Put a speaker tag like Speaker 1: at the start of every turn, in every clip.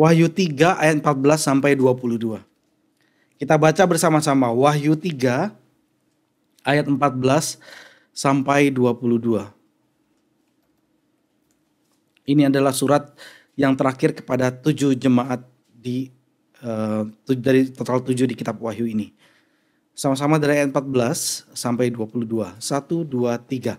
Speaker 1: Wahyu 3 ayat 14 sampai 22. Kita baca bersama-sama Wahyu 3 ayat 14 sampai 22. Ini adalah surat yang terakhir kepada 7 jemaat dari total 7 di kitab Wahyu ini. Sama-sama dari ayat 14 sampai 22. 1, 2, 3.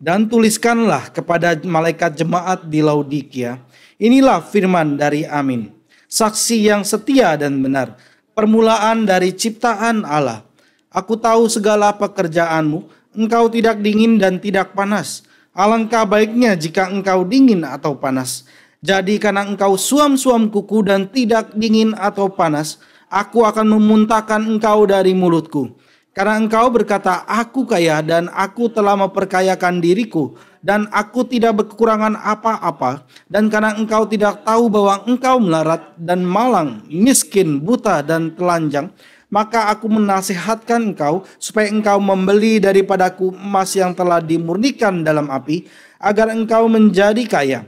Speaker 1: Dan tuliskanlah kepada malaikat jemaat di Laodikia. Inilah firman dari Amin, saksi yang setia dan benar, permulaan dari ciptaan Allah. Aku tahu segala pekerjaanmu, engkau tidak dingin dan tidak panas. Alangkah baiknya jika engkau dingin atau panas. Jadi karena engkau suam-suam kuku dan tidak dingin atau panas, aku akan memuntahkan engkau dari mulutku. Karena engkau berkata, aku kaya dan aku telah memperkayakan diriku, dan aku tidak berkekurangan apa-apa. Dan karena engkau tidak tahu bahwa engkau melarat dan malang, miskin, buta dan telanjang, maka aku menasihatkan engkau supaya engkau membeli daripadaku emas yang telah dimurnikan dalam api, agar engkau menjadi kaya.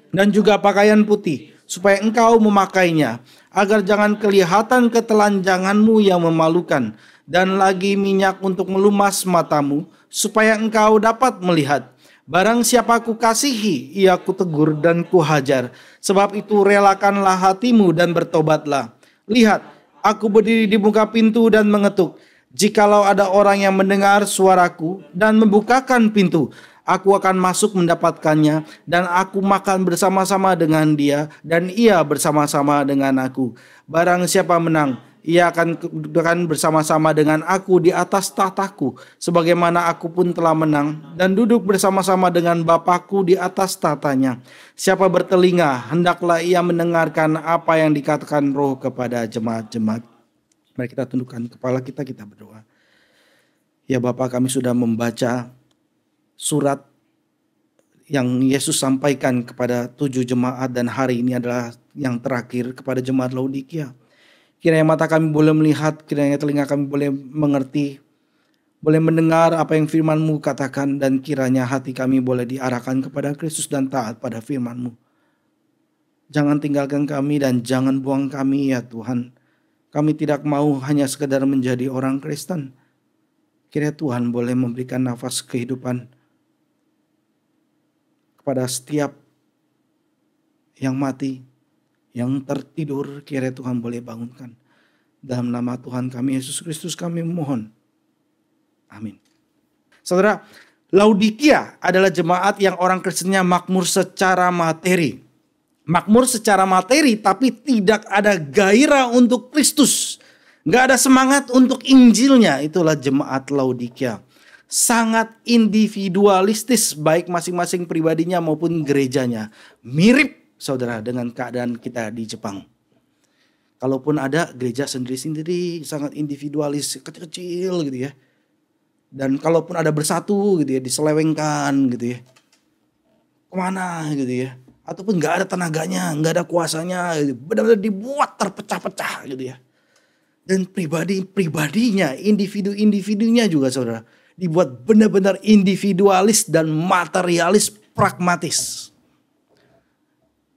Speaker 1: Dan juga pakaian putih, supaya engkau memakainya, agar jangan kelihatan ketelanjanganmu yang memalukan, dan lagi minyak untuk melumas matamu, supaya engkau dapat melihat. Barang siapa ku kasihi, ia kutegur dan kuhajar. Sebab itu relakanlah hatimu dan bertobatlah. Lihat, aku berdiri di muka pintu dan mengetuk. Jikalau ada orang yang mendengar suaraku dan membukakan pintu, aku akan masuk mendapatkannya, dan aku makan bersama-sama dengan dia, dan ia bersama-sama dengan aku. Barang siapa menang, ia akan bersama-sama dengan aku di atas tahtaku, sebagaimana aku pun telah menang dan duduk bersama-sama dengan Bapakku di atas tahtanya. Siapa bertelinga, hendaklah ia mendengarkan apa yang dikatakan Roh kepada jemaat-jemaat. Mari kita tundukkan kepala kita berdoa. Ya Bapa, kami sudah membaca surat yang Yesus sampaikan kepada 7 jemaat, dan hari ini adalah yang terakhir kepada jemaat Laodikia. Kiranya mata kami boleh melihat, kiranya telinga kami boleh mengerti, boleh mendengar apa yang firman-Mu katakan, dan kiranya hati kami boleh diarahkan kepada Kristus dan taat pada firman-Mu. Jangan tinggalkan kami dan jangan buang kami ya Tuhan. Kami tidak mau hanya sekedar menjadi orang Kristen. Kiranya Tuhan boleh memberikan nafas kehidupan kepada setiap yang mati, yang tertidur. Kiranya Tuhan boleh bangunkan. Dalam nama Tuhan kami Yesus Kristus kami mohon. Amin. Saudara, Laodikia adalah jemaat yang orang Kristennya makmur secara materi. Makmur secara materi tapi tidak ada gairah untuk Kristus. Gak ada semangat untuk Injilnya. Itulah jemaat Laodikia. Sangat individualistis baik masing-masing pribadinya maupun gerejanya. Mirip saudara dengan keadaan kita di Jepang. Kalaupun ada gereja sendiri-sendiri, sangat individualis, kecil-kecil gitu ya. Dan kalaupun ada bersatu gitu ya, diselewengkan gitu ya. Kemana gitu ya. Ataupun gak ada tenaganya, gak ada kuasanya gitu. Benar-benar dibuat terpecah-pecah gitu ya. Dan pribadi-pribadinya, individu-individunya juga saudara, dibuat benar-benar individualis dan materialis, pragmatis.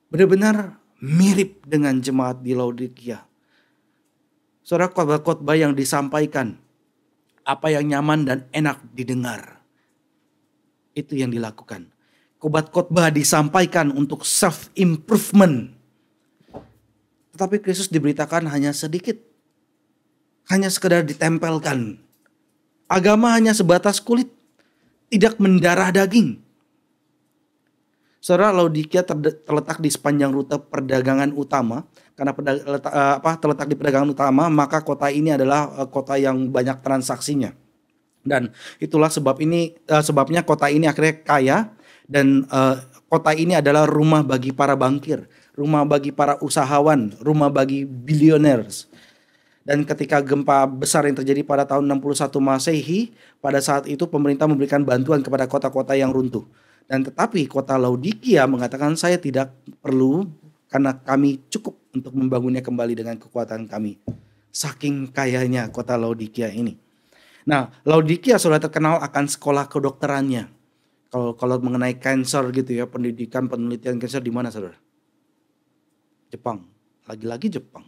Speaker 1: Benar-benar mirip dengan jemaat di Laodikia. Saudara, khotbah-khotbah yang disampaikan, apa yang nyaman dan enak didengar, itu yang dilakukan. Khotbah disampaikan untuk self-improvement. Tetapi Kristus diberitakan hanya sedikit. Hanya sekedar ditempelkan. Agama hanya sebatas kulit. Tidak mendarah daging. Saudara, Laodikia terletak di sepanjang rute perdagangan utama. Karena terletak di perdagangan utama, maka kota ini adalah kota yang banyak transaksinya. Dan itulah sebabnya kota ini akhirnya kaya. Dan kota ini adalah rumah bagi para bankir, rumah bagi para usahawan, rumah bagi billionaires. Dan ketika gempa besar yang terjadi pada tahun 61 Masehi, pada saat itu pemerintah memberikan bantuan kepada kota-kota yang runtuh. Dan tetapi kota Laodikia mengatakan, saya tidak perlu karena kami cukup untuk membangunnya kembali dengan kekuatan kami. Saking kayanya kota Laodikia ini. Nah, Laodikia sudah terkenal akan sekolah kedokterannya. Kalau mengenai kanker gitu ya, penelitian kanker di mana saudara? Jepang. lagi-lagi Jepang.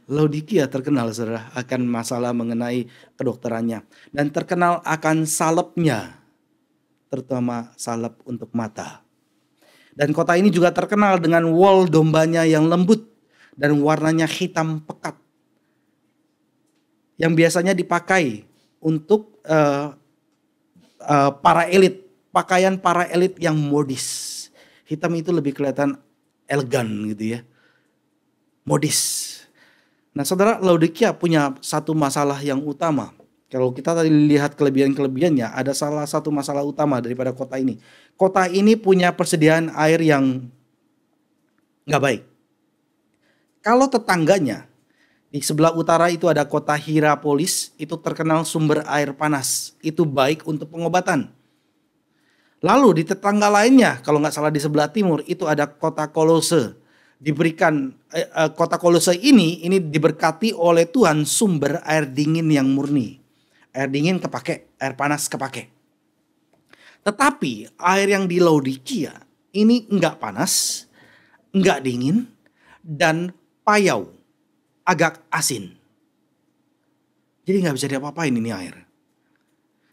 Speaker 1: Laodikia terkenal saudara akan masalah mengenai kedokterannya. Dan terkenal akan salepnya, terutama salep untuk mata. Dan kota ini juga terkenal dengan wol dombanya yang lembut dan warnanya hitam pekat. Yang biasanya dipakai untuk para elit, pakaian para elit yang modis. Hitam itu lebih kelihatan elegan gitu ya, modis. Nah saudara, Laodikia punya satu masalah yang utama. Kalau kita tadi lihat kelebihan-kelebihannya, ada salah satu masalah utama daripada kota ini. Kota ini punya persediaan air yang nggak baik. Kalau tetangganya, di sebelah utara itu ada kota Hierapolis, itu terkenal sumber air panas. Itu baik untuk pengobatan. Lalu di tetangga lainnya, kalau nggak salah di sebelah timur, itu ada kota Kolose. Diberikan kota Kolose ini diberkati oleh Tuhan sumber air dingin yang murni. Air dingin kepake, air panas kepake. Tetapi air yang di Laodikia ini enggak panas, enggak dingin, dan payau, agak asin. Jadi nggak bisa diapa-apain ini air.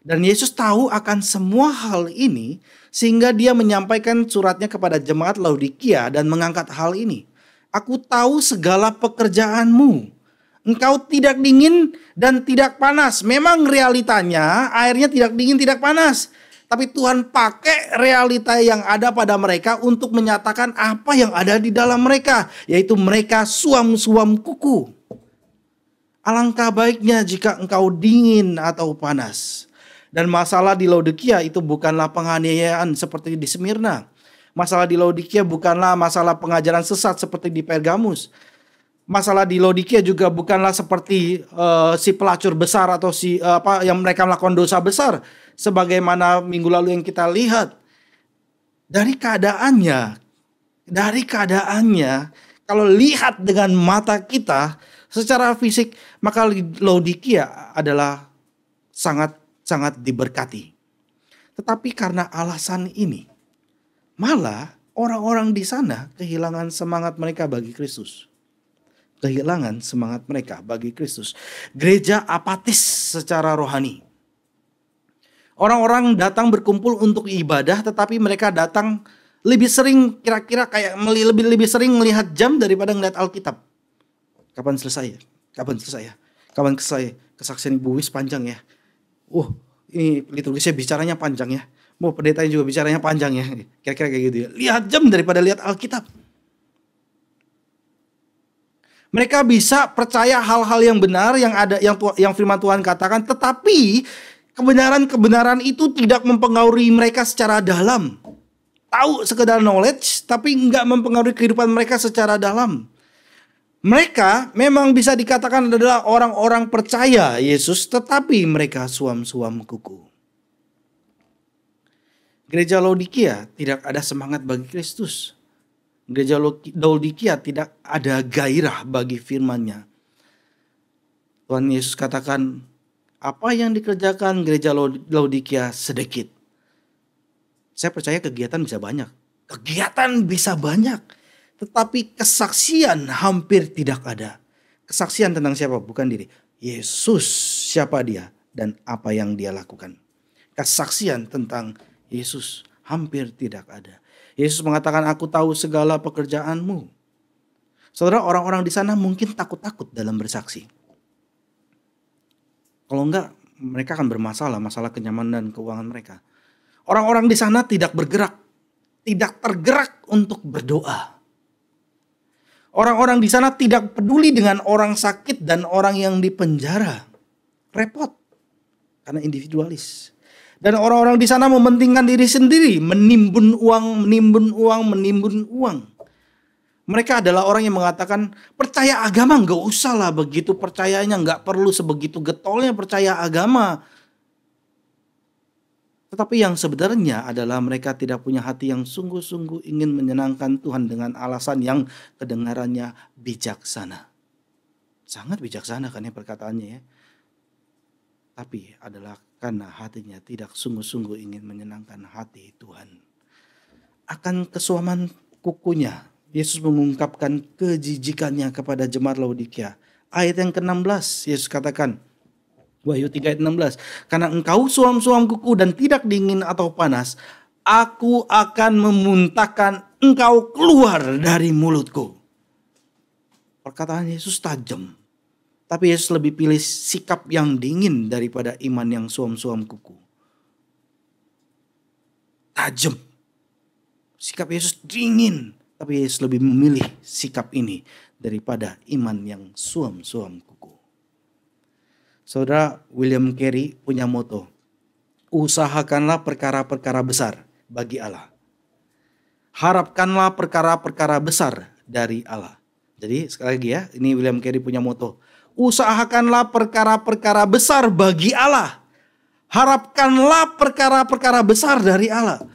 Speaker 1: Dan Yesus tahu akan semua hal ini sehingga dia menyampaikan suratnya kepada jemaat Laodikia dan mengangkat hal ini. Aku tahu segala pekerjaanmu. Engkau tidak dingin dan tidak panas. Memang realitanya airnya tidak dingin, tidak panas. Tapi Tuhan pakai realita yang ada pada mereka untuk menyatakan apa yang ada di dalam mereka. Yaitu mereka suam-suam kuku. Alangkah baiknya jika engkau dingin atau panas. Dan masalah di Laodikia itu bukanlah penganiayaan seperti di Smyrna. Masalah di Laodikia bukanlah masalah pengajaran sesat seperti di Pergamus. Masalah di Laodikia juga bukanlah seperti si pelacur besar atau yang mereka melakukan dosa besar. Sebagaimana minggu lalu yang kita lihat. Dari keadaannya, kalau lihat dengan mata kita secara fisik, maka Laodikia adalah sangat diberkati. Tetapi karena alasan ini, malah orang-orang di sana kehilangan semangat mereka bagi Kristus. Kehilangan semangat mereka bagi Kristus. Gereja apatis secara rohani. Orang-orang datang berkumpul untuk ibadah, tetapi mereka datang lebih sering kira-kira kayak lebih sering melihat jam daripada melihat Alkitab. Kapan selesai? Kapan selesai? Kapan selesai? Kesaksian Ibu Wis panjang ya. Ini liturgisnya bicaranya panjang ya. Mau pendetanya juga bicaranya panjang ya. Kira-kira kayak gitu ya. Lihat jam daripada lihat Alkitab. Mereka bisa percaya hal-hal yang benar yang ada yang firman Tuhan katakan, tetapi kebenaran-kebenaran itu tidak mempengaruhi mereka secara dalam. Tahu sekedar knowledge, tapi enggak mempengaruhi kehidupan mereka secara dalam. Mereka memang bisa dikatakan adalah orang-orang percaya Yesus, tetapi mereka suam-suam kuku. Gereja Laodikia tidak ada semangat bagi Kristus. Gereja Laodikia tidak ada gairah bagi firman-Nya. Tuhan Yesus katakan, apa yang dikerjakan gereja Laodikia sedikit. Saya percaya kegiatan bisa banyak. Kegiatan bisa banyak. Tetapi kesaksian hampir tidak ada. Kesaksian tentang siapa? Bukan diri. Yesus, siapa dia dan apa yang dia lakukan. Kesaksian tentang Yesus hampir tidak ada. Yesus mengatakan, aku tahu segala pekerjaanmu. Saudara, orang-orang di sana mungkin takut-takut dalam bersaksi. Kalau enggak, mereka akan bermasalah, masalah kenyamanan dan keuangan mereka. Orang-orang di sana tidak bergerak, tidak tergerak untuk berdoa. Orang-orang di sana tidak peduli dengan orang sakit dan orang yang dipenjara. Repot. Karena individualis. Dan orang-orang di sana mementingkan diri sendiri. Menimbun uang. Mereka adalah orang yang mengatakan, percaya agama gak usah lah begitu percayanya. Gak perlu sebegitu getolnya percaya agama. Tetapi yang sebenarnya adalah mereka tidak punya hati yang sungguh-sungguh ingin menyenangkan Tuhan dengan alasan yang kedengarannya bijaksana. Sangat bijaksana kan ya perkataannya ya. Tapi adalah karena hatinya tidak sungguh-sungguh ingin menyenangkan hati Tuhan. Akan kesuaman kukunya Yesus mengungkapkan kejijikannya kepada jemaat Laodikia. Ayat yang ke-16, Yesus katakan, Wahyu 3 ayat 16, karena engkau suam-suam kuku dan tidak dingin atau panas, aku akan memuntahkan engkau keluar dari mulutku. Perkataan Yesus tajam, tapi Yesus lebih pilih sikap yang dingin daripada iman yang suam-suam kuku. Tajam. Sikap Yesus dingin, tapi Yesus lebih memilih sikap ini daripada iman yang suam-suam kuku. Saudara, William Carey punya moto, usahakanlah perkara-perkara besar bagi Allah. Harapkanlah perkara-perkara besar dari Allah. Jadi sekali lagi ya, ini William Carey punya moto, usahakanlah perkara-perkara besar bagi Allah. Harapkanlah perkara-perkara besar dari Allah.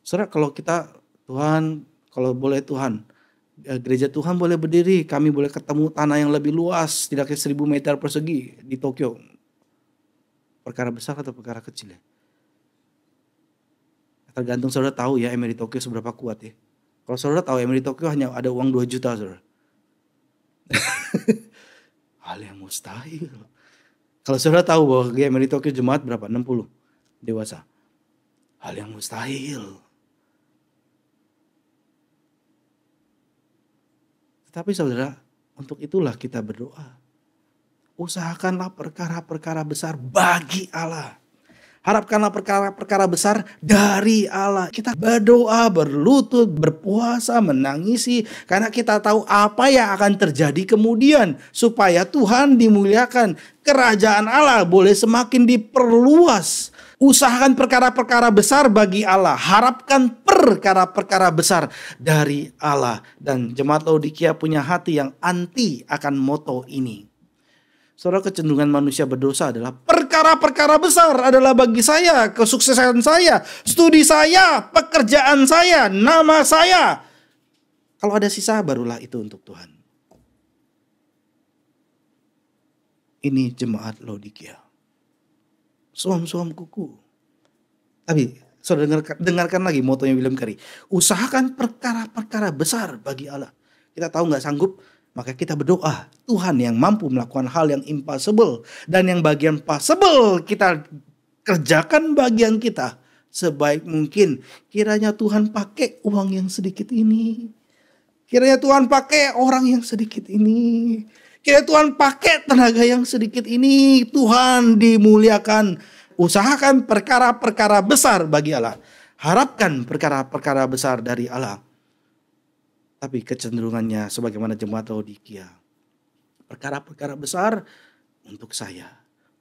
Speaker 1: Saudara, kalau kita, Tuhan, kalau boleh Tuhan, gereja Tuhan boleh berdiri, kami boleh ketemu tanah yang lebih luas, tidak 1.000 meter persegi di Tokyo. Perkara besar atau perkara kecil ya? Tergantung saudara tahu ya MRI Tokyo seberapa kuat ya. Kalau saudara tahu MRI Tokyo hanya ada uang 2 juta saudara. Hal yang mustahil. Kalau saudara tahu bahwa MRI Tokyo jemaat berapa? 60 dewasa. Hal yang mustahil. Tetapi saudara, untuk itulah kita berdoa. Usahakanlah perkara-perkara besar bagi Allah. Harapkanlah perkara-perkara besar dari Allah. Kita berdoa, berlutut, berpuasa, menangisi. Karena kita tahu apa yang akan terjadi kemudian. Supaya Tuhan dimuliakan. Kerajaan Allah boleh semakin diperluas. Usahakan perkara-perkara besar bagi Allah. Harapkan perkara-perkara besar dari Allah. Dan jemaat Laodikia punya hati yang anti akan moto ini. Saudara, kecenderungan manusia berdosa adalah perkara-perkara besar adalah bagi saya, kesuksesan saya, studi saya, pekerjaan saya, nama saya. Kalau ada sisa barulah itu untuk Tuhan. Ini jemaat Laodikia. Suam-suam kuku. Tapi saudara dengarkan lagi motonya William Carey. Usahakan perkara-perkara besar bagi Allah. Kita tahu gak sanggup, maka kita berdoa. Tuhan yang mampu melakukan hal yang impossible. Dan yang bagian possible kita kerjakan bagian kita sebaik mungkin. Kiranya Tuhan pakai uang yang sedikit ini. Kiranya Tuhan pakai orang yang sedikit ini. Kiranya Tuhan pakai tenaga yang sedikit ini. Tuhan dimuliakan. Usahakan perkara-perkara besar bagi Allah. Harapkan perkara-perkara besar dari Allah. Tapi kecenderungannya sebagaimana jemaat Laodikia. Perkara-perkara besar untuk saya,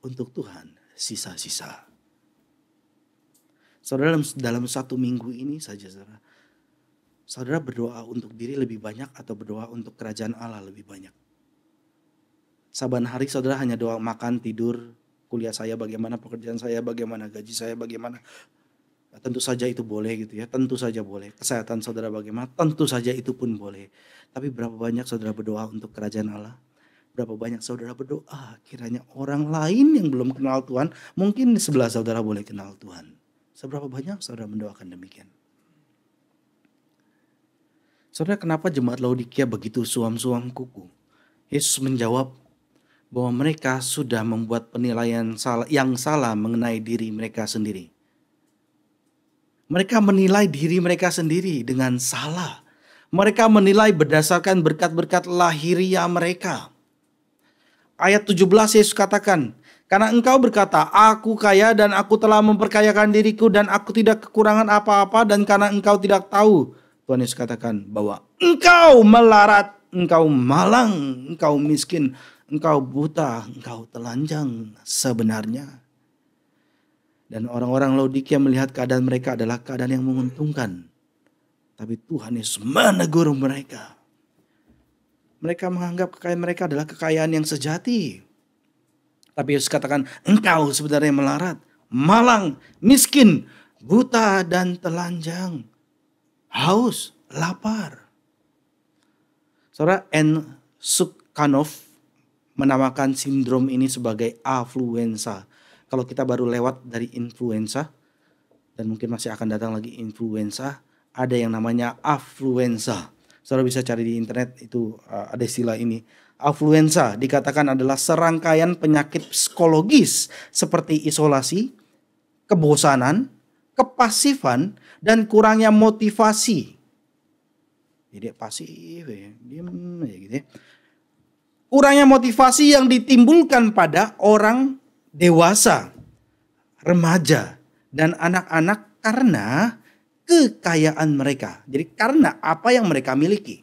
Speaker 1: untuk Tuhan, sisa-sisa. Saudara, dalam 1 minggu ini saja saudara berdoa untuk diri lebih banyak atau berdoa untuk kerajaan Allah lebih banyak? Saban hari saudara hanya doa makan, tidur, kuliah saya bagaimana, pekerjaan saya bagaimana, gaji saya bagaimana. Tentu saja itu boleh gitu ya, tentu saja boleh. Kesehatan saudara bagaimana, tentu saja itu pun boleh. Tapi berapa banyak saudara berdoa untuk kerajaan Allah? Berapa banyak saudara berdoa kiranya orang lain yang belum kenal Tuhan, mungkin di sebelah saudara boleh kenal Tuhan. Seberapa banyak saudara mendoakan demikian? Saudara, kenapa jemaat Laodikia begitu suam-suam kuku? Yesus menjawab bahwa mereka sudah membuat penilaian yang salah mengenai diri mereka sendiri. Mereka menilai diri mereka sendiri dengan salah. Mereka menilai berdasarkan berkat-berkat lahiriah mereka. Ayat 17 Yesus katakan, karena engkau berkata, aku kaya dan aku telah memperkayakan diriku dan aku tidak kekurangan apa-apa, dan karena engkau tidak tahu, Tuhan Yesus katakan bahwa engkau melarat, engkau malang, engkau miskin, engkau buta, engkau telanjang sebenarnya. Dan orang-orang Laodikia melihat keadaan mereka adalah keadaan yang menguntungkan. Tapi Tuhan Yesus menegur mereka. Mereka menganggap kekayaan mereka adalah kekayaan yang sejati. Tapi Yesus katakan, engkau sebenarnya melarat, malang, miskin, buta dan telanjang, haus, lapar. Saudara, N. Sukhanov menamakan sindrom ini sebagai afluenza. Kalau kita baru lewat dari influenza, dan mungkin masih akan datang lagi influenza, ada yang namanya affluenza. Saudara bisa cari di internet, itu ada istilah ini. Affluenza dikatakan adalah serangkaian penyakit psikologis seperti isolasi, kebosanan, kepasifan, dan kurangnya motivasi. Jadi pasif ya, diam aja gitu ya. Kurangnya motivasi yang ditimbulkan pada orang dewasa, remaja, dan anak-anak karena kekayaan mereka. Jadi karena apa yang mereka miliki.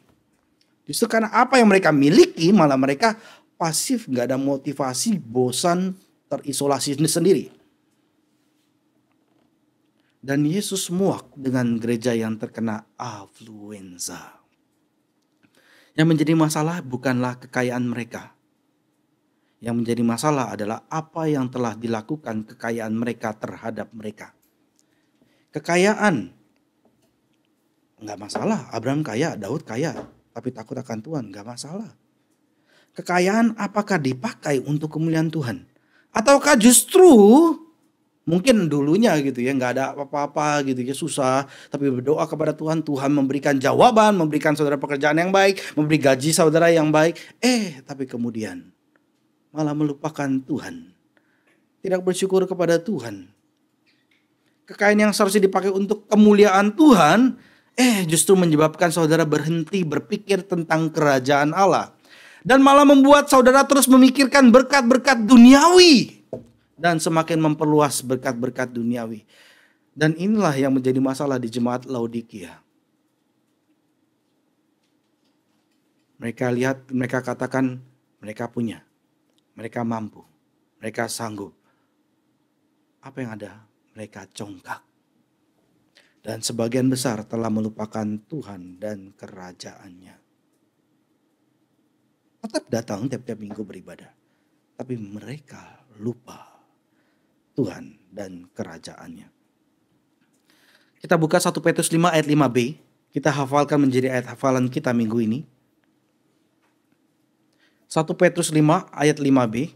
Speaker 1: Justru karena apa yang mereka miliki malah mereka pasif, gak ada motivasi, bosan, terisolasi sendiri. Dan Yesus muak dengan gereja yang terkena affluenza. Yang menjadi masalah bukanlah kekayaan mereka. Yang menjadi masalah adalah apa yang telah dilakukan kekayaan mereka terhadap mereka. Kekayaan nggak masalah, Abraham kaya, Daud kaya, tapi takut akan Tuhan nggak masalah. Kekayaan apakah dipakai untuk kemuliaan Tuhan? Ataukah justru mungkin dulunya gitu ya, nggak ada apa-apa gitu ya, susah, tapi berdoa kepada Tuhan, Tuhan memberikan jawaban, memberikan saudara pekerjaan yang baik, memberi gaji saudara yang baik. Tapi kemudian malah melupakan Tuhan. Tidak bersyukur kepada Tuhan. Kekayaan yang seharusnya dipakai untuk kemuliaan Tuhan, justru menyebabkan saudara berhenti berpikir tentang kerajaan Allah. Dan malah membuat saudara terus memikirkan berkat-berkat duniawi. Dan semakin memperluas berkat-berkat duniawi. Dan inilah yang menjadi masalah di jemaat Laodikia. Mereka lihat, mereka katakan mereka punya. Mereka mampu. Mereka sanggup. Apa yang ada? Mereka congkak. Dan sebagian besar telah melupakan Tuhan dan kerajaannya. Tetap datang tiap-tiap minggu beribadah. Tapi mereka lupa Tuhan dan kerajaannya. Kita buka 1 Petrus 5 ayat 5b. Kita hafalkan menjadi ayat hafalan kita minggu ini. 1 Petrus 5 ayat 5b.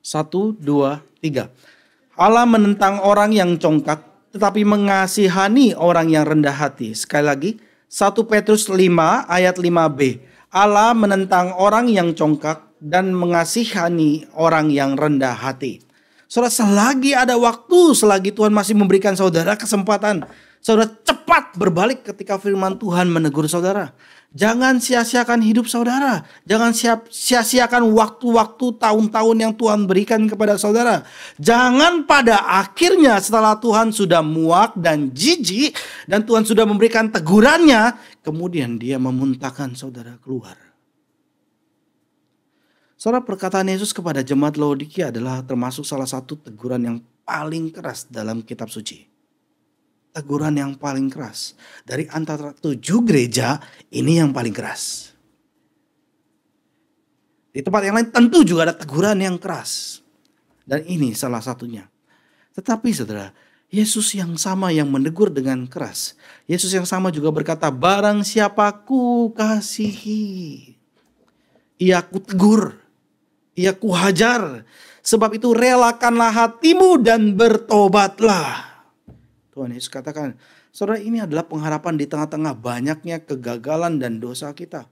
Speaker 1: Satu, dua, tiga. Allah menentang orang yang congkak, tetapi mengasihani orang yang rendah hati. Sekali lagi, 1 Petrus 5 ayat 5b. Allah menentang orang yang congkak dan mengasihani orang yang rendah hati. Saudara, selagi ada waktu, selagi Tuhan masih memberikan saudara kesempatan, saudara cepat berbalik ketika firman Tuhan menegur saudara. Jangan sia-siakan hidup saudara. Jangan sia-siakan waktu-waktu, tahun-tahun yang Tuhan berikan kepada saudara. Jangan pada akhirnya setelah Tuhan sudah muak dan jijik dan Tuhan sudah memberikan tegurannya, kemudian dia memuntahkan saudara keluar. Saudara, perkataan Yesus kepada jemaat Laodikia adalah termasuk salah satu teguran yang paling keras dalam kitab suci. Teguran yang paling keras. Dari antara 7 gereja, ini yang paling keras. Di tempat yang lain tentu juga ada teguran yang keras. Dan ini salah satunya. Tetapi saudara, Yesus yang sama yang menegur dengan keras. Yesus yang sama juga berkata, barang siapa ku kasihi, ia ku tegur, ia ku hajar. Sebab itu relakanlah hatimu dan bertobatlah. Tuhan Yesus katakan, saudara, ini adalah pengharapan di tengah-tengah banyaknya kegagalan dan dosa kita.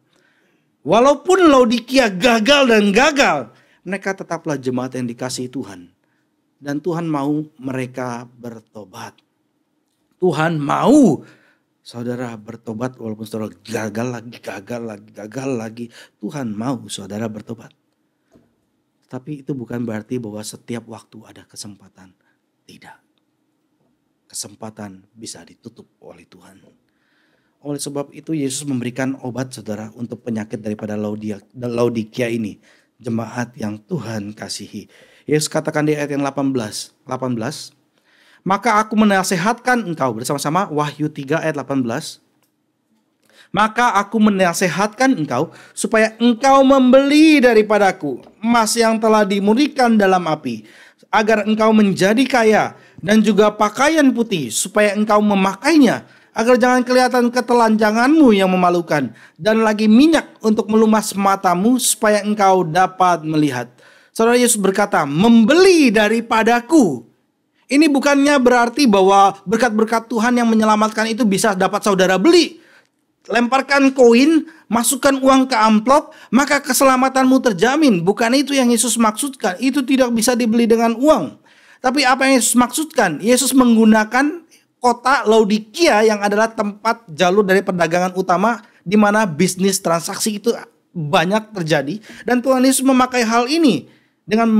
Speaker 1: Walaupun Laodikia gagal dan gagal, mereka tetaplah jemaat yang dikasihi Tuhan. Dan Tuhan mau mereka bertobat. Tuhan mau saudara bertobat walaupun saudara gagal lagi. Tuhan mau saudara bertobat. Tapi itu bukan berarti bahwa setiap waktu ada kesempatan. Tidak. Kesempatan bisa ditutup oleh Tuhan. Oleh sebab itu Yesus memberikan obat saudara untuk penyakit daripada Laodikia ini. Jemaat yang Tuhan kasihi. Yesus katakan di ayat yang 18. Maka aku menasehatkan engkau, bersama-sama Wahyu 3 ayat 18. Maka aku menasehatkan engkau supaya engkau membeli daripadaku emas yang telah dimurnikan dalam api, agar engkau menjadi kaya, dan juga pakaian putih supaya engkau memakainya, agar jangan kelihatan ketelanjanganmu yang memalukan, dan lagi minyak untuk melumas matamu supaya engkau dapat melihat. Saudara, Yesus berkata, membeli daripadaku. Ini bukannya berarti bahwa berkat-berkat Tuhan yang menyelamatkan itu bisa dapat saudara beli. Lemparkan koin, masukkan uang ke amplop, maka keselamatanmu terjamin. Bukan itu yang Yesus maksudkan. Itu tidak bisa dibeli dengan uang. Tapi apa yang Yesus maksudkan? Yesus menggunakan kota Laodikia yang adalah tempat jalur dari perdagangan utama di mana bisnis transaksi itu banyak terjadi. Dan Tuhan Yesus memakai hal ini dengan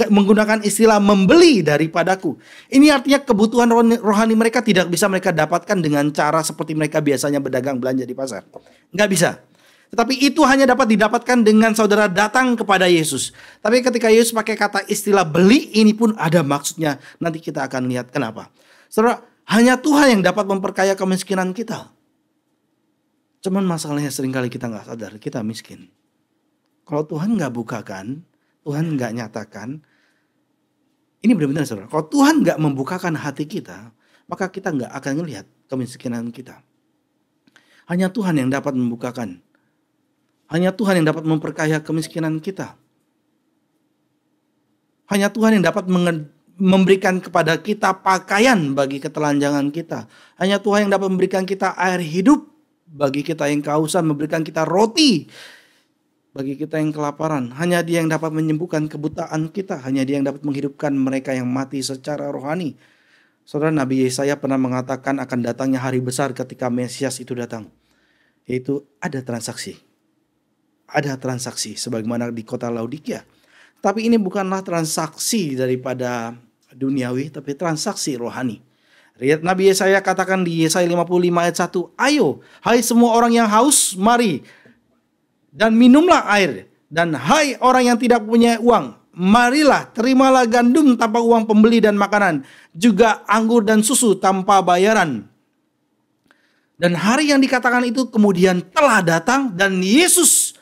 Speaker 1: menggunakan istilah membeli daripadaku. Ini artinya kebutuhan rohani mereka tidak bisa mereka dapatkan dengan cara seperti mereka biasanya berdagang belanja di pasar. Nggak bisa. Tetapi itu hanya dapat didapatkan dengan saudara datang kepada Yesus. Tapi ketika Yesus pakai kata istilah beli, ini pun ada maksudnya. Nanti kita akan lihat kenapa. Saudara, hanya Tuhan yang dapat memperkaya kemiskinan kita. Cuman masalahnya seringkali kita nggak sadar, kita miskin. Kalau Tuhan nggak bukakan, Tuhan nggak nyatakan, ini benar-benar saudara. Kalau Tuhan nggak membukakan hati kita, maka kita nggak akan melihat kemiskinan kita. Hanya Tuhan yang dapat membukakan. Hanya Tuhan yang dapat memperkaya kemiskinan kita. Hanya Tuhan yang dapat memberikan kepada kita pakaian bagi ketelanjangan kita. Hanya Tuhan yang dapat memberikan kita air hidup bagi kita yang kehausan, memberikan kita roti bagi kita yang kelaparan. Hanya Dia yang dapat menyembuhkan kebutaan kita. Hanya Dia yang dapat menghidupkan mereka yang mati secara rohani. Saudara, Nabi Yesaya pernah mengatakan akan datangnya hari besar ketika Mesias itu datang. Yaitu ada transaksi. Ada transaksi sebagaimana di kota Laodikia. Tapi ini bukanlah transaksi daripada duniawi, tapi transaksi rohani. Nabi Yesaya katakan di Yesaya 55 ayat 1. Ayo, hai semua orang yang haus, mari dan minumlah air. Dan hai orang yang tidak punya uang, marilah terimalah gandum tanpa uang pembeli dan makanan, juga anggur dan susu tanpa bayaran. Dan hari yang dikatakan itu kemudian telah datang, dan Yesus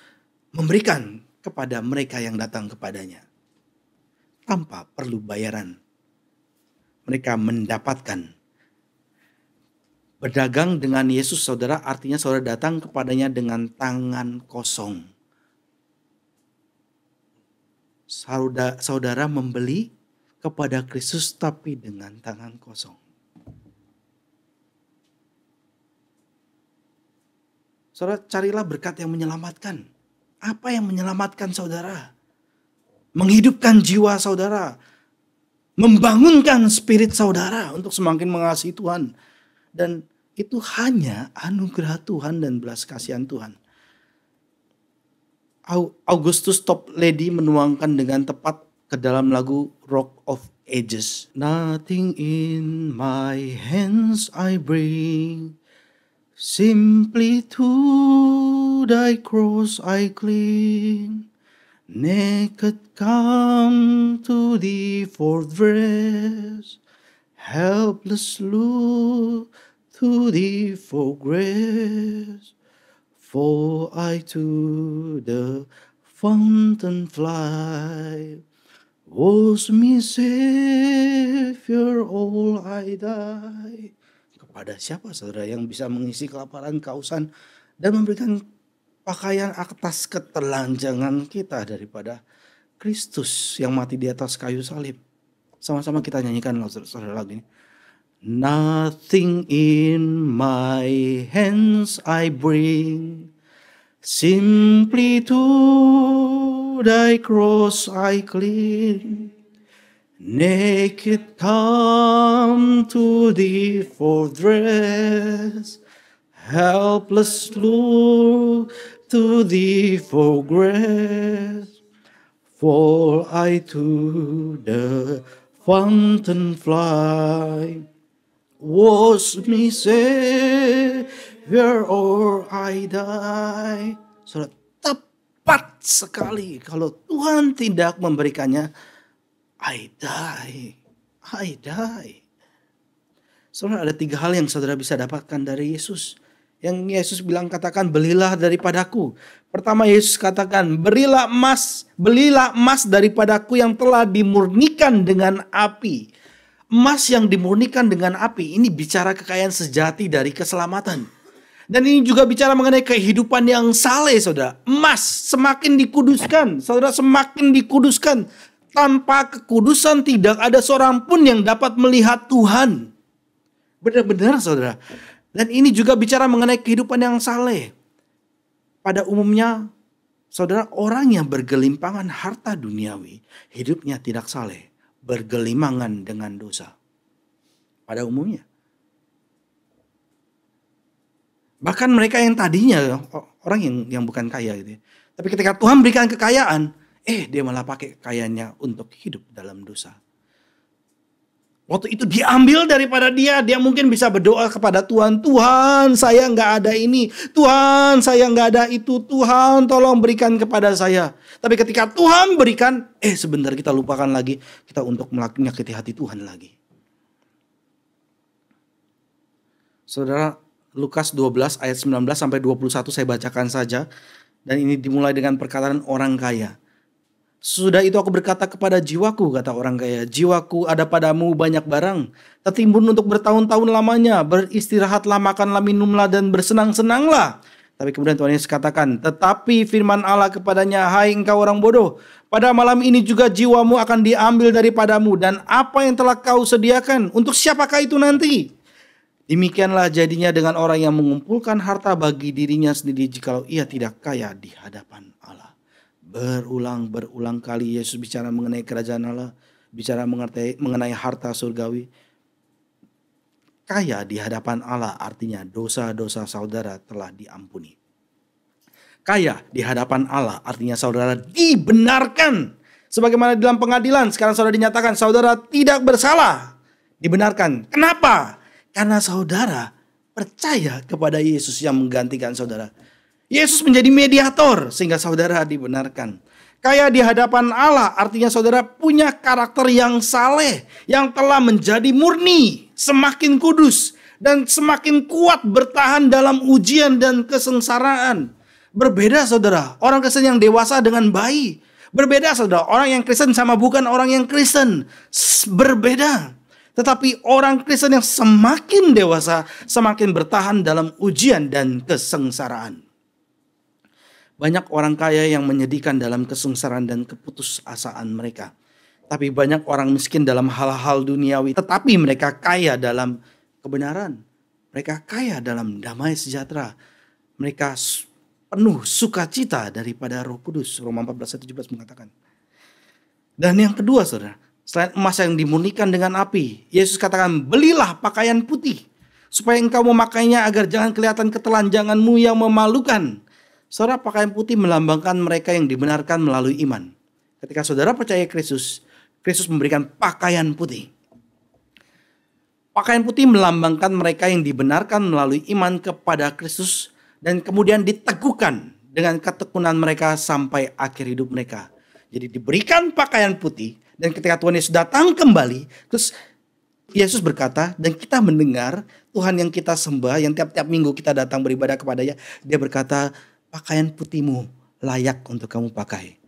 Speaker 1: memberikan kepada mereka yang datang kepadanya tanpa perlu bayaran. Mereka mendapatkan. Berdagang dengan Yesus, saudara, artinya saudara datang kepadanya dengan tangan kosong. Saudara membeli kepada Kristus tapi dengan tangan kosong. Saudara, carilah berkat yang menyelamatkan. Apa yang menyelamatkan saudara? Menghidupkan jiwa saudara. Membangunkan spirit saudara untuk semakin mengasihi Tuhan. Dan itu hanya anugerah Tuhan dan belas kasihan Tuhan. Augustus Toplady menuangkan dengan tepat ke dalam lagu Rock of Ages. Nothing in my hands I bring, simply to thy cross I cling. Naked come to thee for dress, helpless look to thee for grace. For I to the fountain fly, was me Savior all I die. Kepada siapa saudara yang bisa mengisi kelaparan, kehausan, dan memberikan pakaian atas ketelanjangan kita daripada Kristus yang mati di atas kayu salib? Sama-sama kita nyanyikan saudara lagu ini. Nothing in my hands I bring, simply to thy cross I cling. Naked come to thee for dress, helpless look to thee for grace. For I to the fountain fly, was me Savior or I die. Saudara, tepat sekali. Kalau Tuhan tidak memberikannya, I die. I die. Saudara, ada 3 hal yang saudara bisa dapatkan dari Yesus. Yang Yesus bilang, katakan belilah daripadaku. Pertama, Yesus katakan belilah emas daripadaku yang telah dimurnikan dengan api. emas yang dimurnikan dengan api, ini bicara kekayaan sejati dari keselamatan. Dan ini juga bicara mengenai kehidupan yang saleh, saudara. Emas semakin dikuduskan, saudara, semakin dikuduskan. Tanpa kekudusan tidak ada seorang pun yang dapat melihat Tuhan. Benar-benar, saudara. Dan ini juga bicara mengenai kehidupan yang saleh. Pada umumnya, saudara, orang yang bergelimpangan harta duniawi, hidupnya tidak saleh, bergelimangan dengan dosa. Pada umumnya. Bahkan mereka yang tadinya orang yang bukan kaya gitu ya. Tapi ketika Tuhan berikan kekayaan, dia malah pakai kekayaannya untuk hidup dalam dosa. Waktu itu diambil daripada dia mungkin bisa berdoa kepada Tuhan. Tuhan, saya nggak ada ini. Tuhan, saya nggak ada itu. Tuhan, tolong berikan kepada saya. Tapi ketika Tuhan berikan, sebentar kita lupakan lagi. Kita untuk menyakiti hati Tuhan lagi. Saudara, Lukas 12 ayat 19 sampai 21 saya bacakan saja. Dan ini dimulai dengan perkataan orang kaya. Sudah itu aku berkata kepada jiwaku, kata orang kaya, jiwaku ada padamu banyak barang, tertimbun untuk bertahun-tahun lamanya, beristirahatlah, makanlah, minumlah, dan bersenang-senanglah. Tapi kemudian Tuhan Yesus katakan, tetapi firman Allah kepadanya, hai engkau orang bodoh, pada malam ini juga jiwamu akan diambil daripadamu, dan apa yang telah kau sediakan, untuk siapakah itu nanti? Demikianlah jadinya dengan orang yang mengumpulkan harta bagi dirinya sendiri jikalau ia tidak kaya di hadapan Allah. Berulang kali Yesus bicara mengenai kerajaan Allah, bicara mengenai harta surgawi. Kaya di hadapan Allah artinya dosa-dosa saudara telah diampuni. Kaya di hadapan Allah artinya saudara dibenarkan. Sebagaimana dalam pengadilan sekarang saudara dinyatakan saudara tidak bersalah. Dibenarkan. Kenapa? Karena saudara percaya kepada Yesus yang menggantikan saudara. Yesus menjadi mediator sehingga saudara dibenarkan. Kaya di hadapan Allah artinya saudara punya karakter yang saleh, yang telah menjadi murni, semakin kudus, dan semakin kuat bertahan dalam ujian dan kesengsaraan. Berbeda saudara, orang Kristen yang dewasa dengan bayi. Berbeda saudara, orang yang Kristen sama bukan orang yang Kristen. Berbeda. Tetapi orang Kristen yang semakin dewasa, semakin bertahan dalam ujian dan kesengsaraan. Banyak orang kaya yang menyedihkan dalam kesengsaraan dan keputusasaan mereka. Tapi banyak orang miskin dalam hal-hal duniawi, tetapi mereka kaya dalam kebenaran. Mereka kaya dalam damai sejahtera. Mereka penuh sukacita daripada Roh Kudus. Roma 14:17 mengatakan. Dan yang kedua saudara, selain emas yang dimurnikan dengan api, Yesus katakan, belilah pakaian putih, supaya engkau memakainya agar jangan kelihatan ketelanjanganmu yang memalukan. Saudara, pakaian putih melambangkan mereka yang dibenarkan melalui iman. Ketika saudara percaya Kristus, Kristus memberikan pakaian putih. Pakaian putih melambangkan mereka yang dibenarkan melalui iman kepada Kristus dan kemudian diteguhkan dengan ketekunan mereka sampai akhir hidup mereka. Jadi diberikan pakaian putih. Dan ketika Tuhan Yesus datang kembali, terus Yesus berkata, dan kita mendengar Tuhan yang kita sembah, yang tiap-tiap minggu kita datang beribadah kepadanya, dia berkata, pakaian putihmu layak untuk kamu pakai.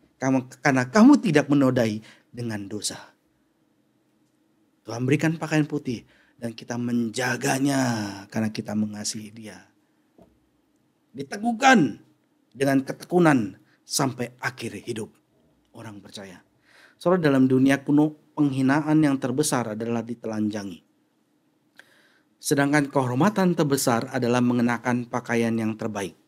Speaker 1: Karena kamu tidak menodai dengan dosa. Tuhan berikan pakaian putih, dan kita menjaganya karena kita mengasihi dia. Diteguhkan dengan ketekunan sampai akhir hidup orang percaya. Saudara, dalam dunia kuno penghinaan yang terbesar adalah ditelanjangi. Sedangkan kehormatan terbesar adalah mengenakan pakaian yang terbaik.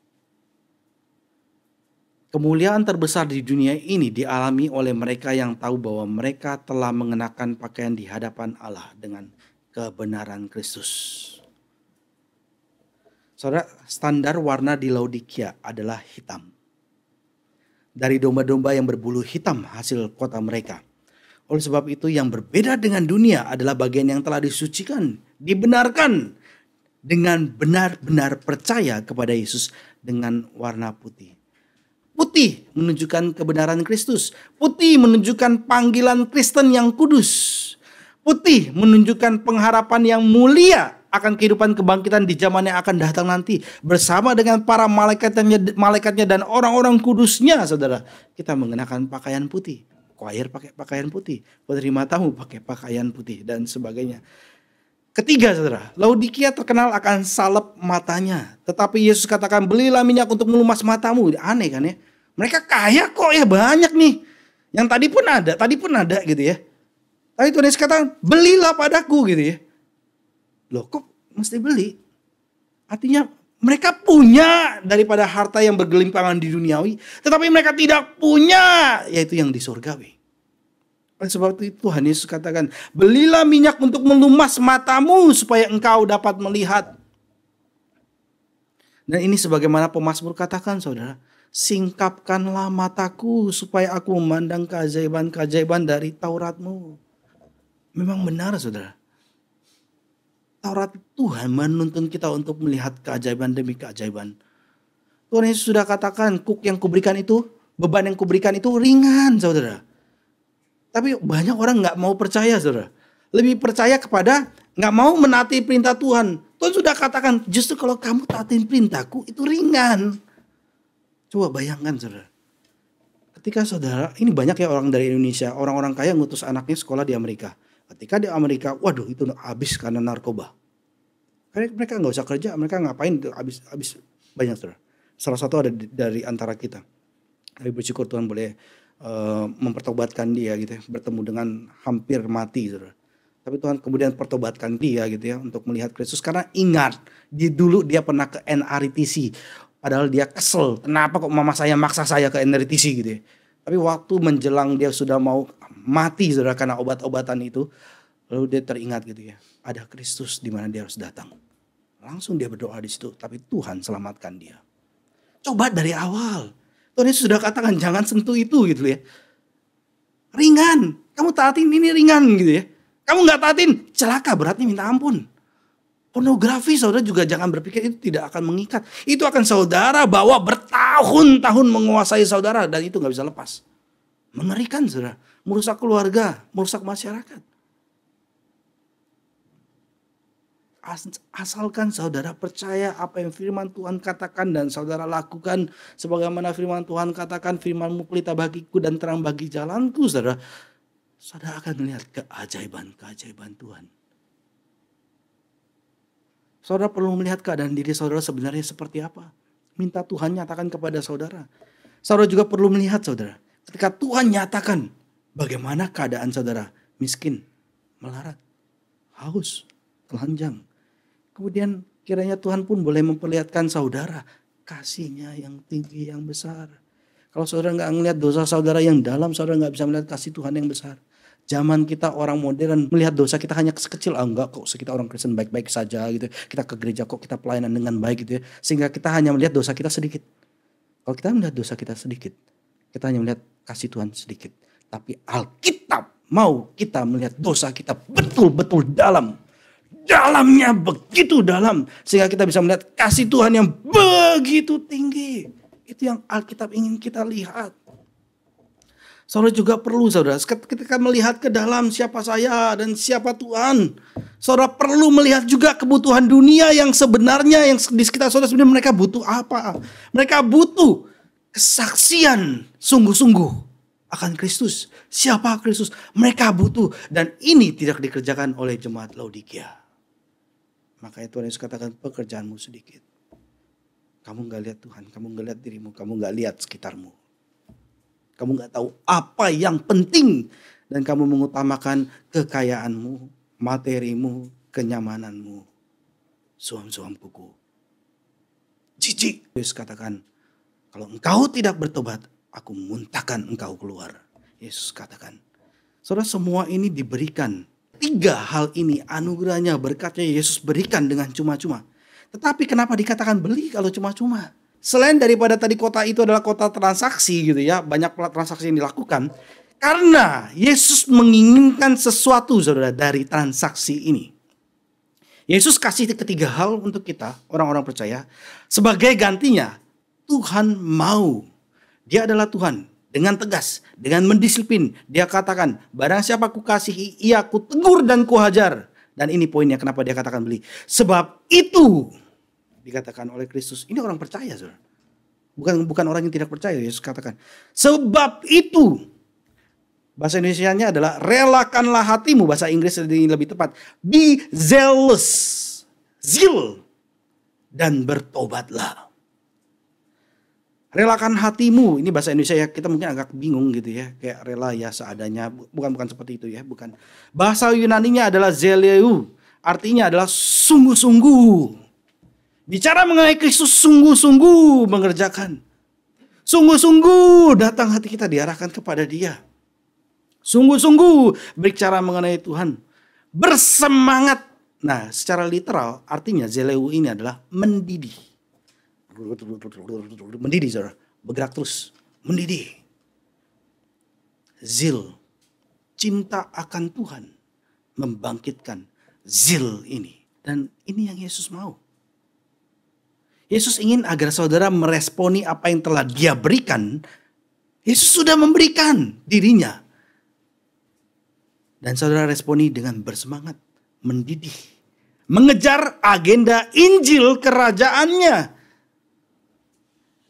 Speaker 1: Kemuliaan terbesar di dunia ini dialami oleh mereka yang tahu bahwa mereka telah mengenakan pakaian di hadapan Allah dengan kebenaran Kristus. Saudara, standar warna di Laodikia adalah hitam. Dari domba-domba yang berbulu hitam hasil kota mereka. Oleh sebab itu yang berbeda dengan dunia adalah bagian yang telah disucikan, dibenarkan dengan benar-benar percaya kepada Yesus dengan warna putih. Putih menunjukkan kebenaran Kristus. Putih menunjukkan panggilan Kristen yang kudus. Putih menunjukkan pengharapan yang mulia akan kehidupan kebangkitan di zaman yang akan datang nanti. Bersama dengan para malaikatnya dan orang-orang kudusnya, saudara. Kita mengenakan pakaian putih. choir pakai pakaian putih, penerima tamu pakai pakaian putih, dan sebagainya. Ketiga, saudara, Laodikia terkenal akan salep matanya. Tetapi Yesus katakan, belilah minyak untuk melumas matamu. Aneh kan ya? Mereka kaya kok ya, banyak nih. Yang tadi pun ada gitu ya. Tapi Tuhan Yesus katakan, belilah padaku gitu ya. Loh kok mesti beli? Artinya mereka punya daripada harta yang bergelimpangan di duniawi. Tetapi mereka tidak punya, yaitu yang di surgawi. Oleh sebab itu Tuhan Yesus katakan, belilah minyak untuk melumas matamu supaya engkau dapat melihat. Dan ini sebagaimana pemazmur katakan, saudara, singkapkanlah mataku supaya aku memandang keajaiban-keajaiban dari Tauratmu. Memang benar, saudara. Taurat Tuhan menuntun kita untuk melihat keajaiban demi keajaiban. Tuhan Yesus sudah katakan, kuk yang kuberikan itu, beban yang kuberikan itu ringan, saudara. Tapi banyak orang gak mau percaya, saudara. Lebih percaya kepada gak mau menaati perintah Tuhan. Tuhan sudah katakan, justru kalau kamu taatin perintahku itu ringan. Coba bayangkan, saudara. Ketika saudara, ini banyak ya orang dari Indonesia, orang-orang kaya ngutus anaknya sekolah di Amerika. Ketika di Amerika, waduh itu habis karena narkoba. Karena mereka gak usah kerja, mereka ngapain itu habis banyak, saudara. Salah satu ada dari antara kita. Tapi bersyukur Tuhan boleh mempertobatkan dia gitu ya, bertemu dengan hampir mati, saudara. Tapi Tuhan kemudian pertobatkan dia gitu ya untuk melihat Kristus, karena ingat dulu dia pernah ke NRTC, padahal dia kesel, kenapa kok mama saya maksa saya ke NRTC gitu ya. Tapi waktu menjelang dia sudah mau mati, saudara, karena obat-obatan itu, lalu dia teringat gitu ya, ada Kristus di mana dia harus datang. Langsung dia berdoa di situ, tapi Tuhan selamatkan dia. Coba dari awal. Tuhan Yesus sudah katakan jangan sentuh itu gitu ya. Ringan. Kamu taatin ini ringan gitu ya. Kamu gak taatin, celaka, beratnya minta ampun. Pornografi saudara juga jangan berpikir itu tidak akan mengikat. Itu akan saudara bawa bertahun-tahun menguasai saudara. Dan itu gak bisa lepas. Mengerikan saudara. Merusak keluarga, merusak masyarakat. Asalkan saudara percaya apa yang firman Tuhan katakan dan saudara lakukan sebagaimana firman Tuhan katakan, firman-Mu pelita bagiku dan terang bagi jalanku, saudara. Saudara akan melihat keajaiban-keajaiban Tuhan. Saudara perlu melihat keadaan diri saudara sebenarnya seperti apa. Minta Tuhan nyatakan kepada saudara. Saudara juga perlu melihat, saudara, ketika Tuhan nyatakan bagaimana keadaan saudara, miskin, melarat, haus, telanjang. Kemudian kiranya Tuhan pun boleh memperlihatkan saudara kasih-Nya yang tinggi, yang besar. Kalau saudara gak melihat dosa saudara yang dalam, saudara gak bisa melihat kasih Tuhan yang besar. Zaman kita orang modern melihat dosa kita hanya sekecil. Enggak kok, kita orang Kristen baik-baik saja gitu. Kita ke gereja kok, kita pelayanan dengan baik gitu ya. Sehingga kita hanya melihat dosa kita sedikit. Kalau kita melihat dosa kita sedikit, kita hanya melihat kasih Tuhan sedikit. Tapi Alkitab mau kita melihat dosa kita betul-betul dalam. Dalamnya begitu dalam. Sehingga kita bisa melihat kasih Tuhan yang begitu tinggi. Itu yang Alkitab ingin kita lihat. Saudara juga perlu, saudara, ketika melihat ke dalam siapa saya dan siapa Tuhan. Saudara perlu melihat juga kebutuhan dunia yang sebenarnya yang di sekitar saudara, sebenarnya mereka butuh apa. Mereka butuh kesaksian sungguh-sungguh akan Kristus. Siapa Kristus? Mereka butuh. Dan ini tidak dikerjakan oleh jemaat Laodikia. Makanya Tuhan Yesus katakan pekerjaanmu sedikit. Kamu gak lihat Tuhan, kamu gak lihat dirimu, kamu gak lihat sekitarmu. Kamu gak tahu apa yang penting. Dan kamu mengutamakan kekayaanmu, materimu, kenyamananmu. Suam-suam kuku. Jijik. Yesus katakan, kalau engkau tidak bertobat, aku muntahkan engkau keluar. Yesus katakan. Saudara, semua ini diberikan. 3 hal ini anugerahnya, berkatnya Yesus berikan dengan cuma-cuma. Tetapi kenapa dikatakan beli kalau cuma-cuma? Selain daripada tadi kota itu adalah kota transaksi gitu ya. Banyak transaksi yang dilakukan. Karena Yesus menginginkan sesuatu, saudara, dari transaksi ini. Yesus kasih 3 hal untuk kita, orang-orang percaya. Sebagai gantinya, Tuhan mau. Dia adalah Tuhan. Dengan tegas, dengan mendisiplin, dia katakan, barang siapa ku kasihi, ia ku tegur dan ku hajar. Dan ini poinnya kenapa dia katakan beli. Sebab itu dikatakan oleh Kristus. Ini orang percaya, saudara. Bukan orang yang tidak percaya. Yesus katakan, sebab itu Bahasa Indonesianya adalah relakanlah hatimu. Bahasa Inggris lebih tepat. Be zealous. Zeal. Dan bertobatlah. Relakan hatimu. Ini bahasa Indonesia ya, kita mungkin agak bingung gitu ya. Kayak rela ya seadanya. Bukan seperti itu ya. Bukan. Bahasa Yunaninya adalah zeleu. Artinya adalah sungguh-sungguh. Bicara mengenai Kristus, sungguh-sungguh mengerjakan. Sungguh-sungguh datang hati kita diarahkan kepada Dia. Sungguh-sungguh berbicara mengenai Tuhan. Bersemangat. Nah, secara literal artinya zeleu ini adalah mendidih. Mendidih, saudara. Bergerak terus. Mendidih. Zeal. Cinta akan Tuhan. Membangkitkan zeal ini. Dan ini yang Yesus mau. Yesus ingin agar saudara meresponi apa yang telah Dia berikan. Yesus sudah memberikan dirinya. Dan saudara responi dengan bersemangat. Mendidih. Mengejar agenda Injil kerajaannya.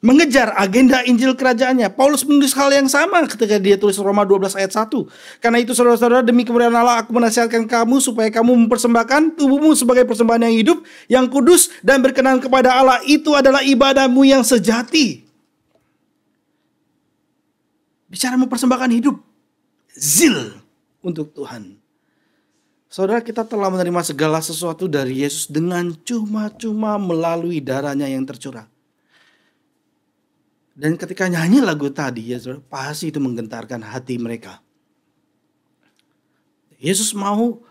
Speaker 1: Mengejar agenda Injil kerajaannya. Paulus menulis hal yang sama ketika dia tulis Roma 12 ayat 1. Karena itu saudara-saudara, demi kemuliaan Allah aku menasihatkan kamu supaya kamu mempersembahkan tubuhmu sebagai persembahan yang hidup, yang kudus dan berkenan kepada Allah. Itu adalah ibadahmu yang sejati. Bicara mempersembahkan hidup. Zeal untuk Tuhan. Saudara, kita telah menerima segala sesuatu dari Yesus dengan cuma-cuma melalui darahnya yang tercurah. Dan ketika nyanyi lagu tadi, ya saudara, pasti itu menggentarkan hati mereka. Yesus mau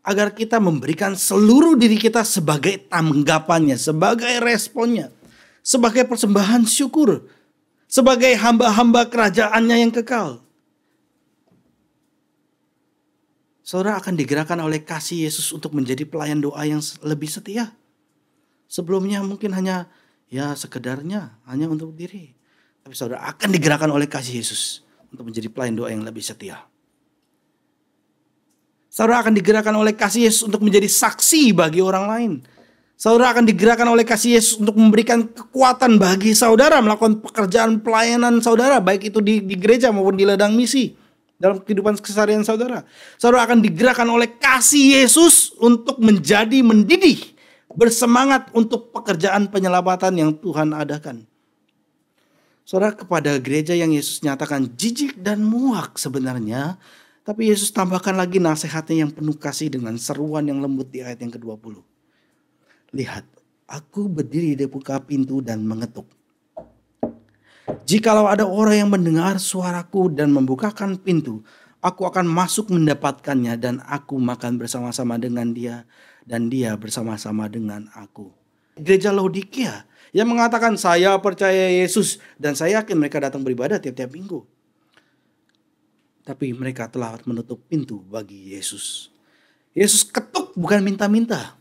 Speaker 1: agar kita memberikan seluruh diri kita sebagai tanggapannya, sebagai responnya, sebagai persembahan syukur, sebagai hamba-hamba kerajaannya yang kekal. Saudara akan digerakkan oleh kasih Yesus untuk menjadi pelayan doa yang lebih setia. Sebelumnya mungkin hanya ya sekedarnya, hanya untuk diri. Tapi saudara akan digerakkan oleh kasih Yesus untuk menjadi pelayan doa yang lebih setia. Saudara akan digerakkan oleh kasih Yesus untuk menjadi saksi bagi orang lain. Saudara akan digerakkan oleh kasih Yesus untuk memberikan kekuatan bagi saudara melakukan pekerjaan pelayanan saudara, baik itu di gereja maupun di ladang misi, dalam kehidupan keseharian saudara. Saudara akan digerakkan oleh kasih Yesus untuk menjadi mendidih, bersemangat untuk pekerjaan penyelamatan yang Tuhan adakan. Saudara, kepada gereja yang Yesus nyatakan jijik dan muak sebenarnya, tapi Yesus tambahkan lagi nasihatnya yang penuh kasih dengan seruan yang lembut di ayat yang ke-20. Lihat, aku berdiri di buka pintu dan mengetuk. Jikalau ada orang yang mendengar suaraku dan membukakan pintu, aku akan masuk mendapatkannya dan aku makan bersama-sama dengan dia dan dia bersama-sama dengan aku. Gereja Laodikia yang mengatakan saya percaya Yesus dan saya yakin mereka datang beribadah tiap-tiap minggu. Tapi mereka telah menutup pintu bagi Yesus. Yesus ketuk bukan minta-minta.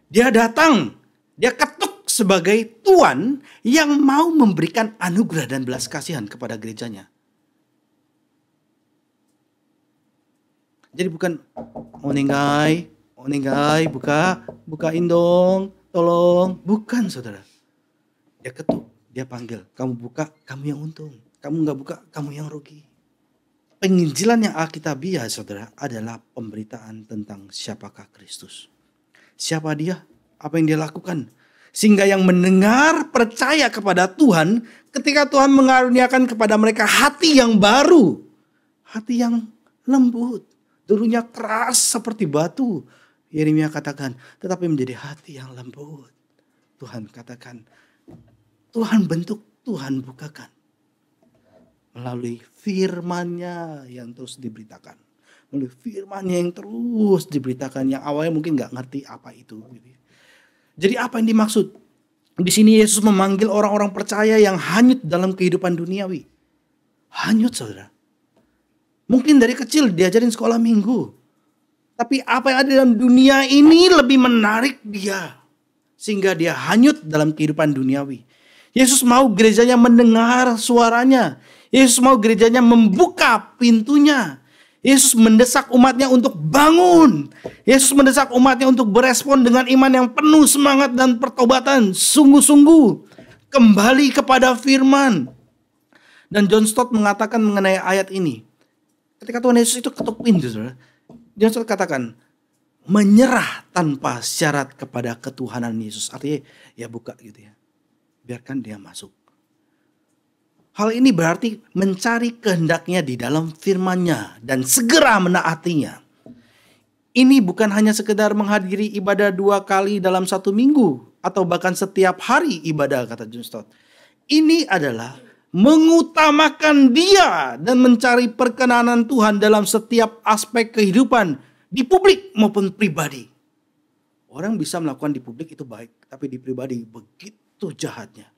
Speaker 1: Dia datang, dia ketuk sebagai Tuhan yang mau memberikan anugerah dan belas kasihan kepada gerejanya. Jadi bukan onenggai, bukain dong, tolong. Bukan saudara. Dia ketuk, dia panggil. Kamu buka, kamu yang untung. Kamu gak buka, kamu yang rugi. Penginjilan yang alkitabiah saudara adalah pemberitaan tentang siapakah Kristus. Siapa dia? Apa yang dia lakukan? Sehingga yang mendengar percaya kepada Tuhan ketika Tuhan mengaruniakan kepada mereka hati yang baru. Hati yang lembut. Dulunya keras seperti batu. Yeremia katakan, tetapi menjadi hati yang lembut. Tuhan katakan, Tuhan bentuk, Tuhan bukakan. Melalui firman-Nya yang terus diberitakan. Melalui firman-Nya yang terus diberitakan. Yang awalnya mungkin gak ngerti apa itu. Jadi apa yang dimaksud? Di sini Yesus memanggil orang-orang percaya yang hanyut dalam kehidupan duniawi. Hanyut saudara. Mungkin dari kecil diajarin sekolah minggu. Tapi apa yang ada dalam dunia ini lebih menarik dia. Sehingga dia hanyut dalam kehidupan duniawi. Yesus mau gerejanya mendengar suaranya. Yesus mau gerejanya membuka pintunya. Yesus mendesak umatnya untuk bangun. Yesus mendesak umatnya untuk berespon dengan iman yang penuh semangat dan pertobatan. Sungguh-sungguh kembali kepada firman. Dan John Stott mengatakan mengenai ayat ini. Ketika Tuhan Yesus itu ketuk pintu, saudara, dia katakan menyerah tanpa syarat kepada ketuhanan Yesus. Artinya ya buka gitu ya. Biarkan dia masuk. Hal ini berarti mencari kehendaknya di dalam firman-Nya dan segera menaatinya. Ini bukan hanya sekedar menghadiri ibadah 2 kali dalam 1 minggu atau bahkan setiap hari ibadah, kata John Stott. Ini adalah mengutamakan dia dan mencari perkenanan Tuhan dalam setiap aspek kehidupan di publik maupun pribadi. Orang bisa melakukan di publik itu baik, tapi di pribadi begitu jahatnya.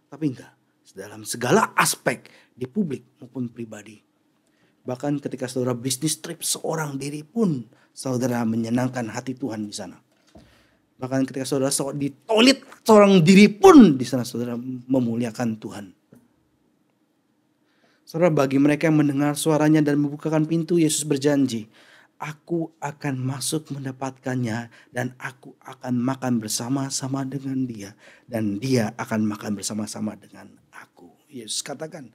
Speaker 1: Tapi enggak, dalam segala aspek di publik maupun pribadi. Bahkan ketika saudara bisnis trip seorang diri pun saudara menyenangkan hati Tuhan di sana. Bahkan ketika saudara di toilet seorang diri pun di sana saudara memuliakan Tuhan. Saudara, bagi mereka yang mendengar suaranya dan membukakan pintu, Yesus berjanji, aku akan masuk mendapatkannya dan aku akan makan bersama-sama dengan dia. Dan dia akan makan bersama-sama dengan aku. Yesus katakan,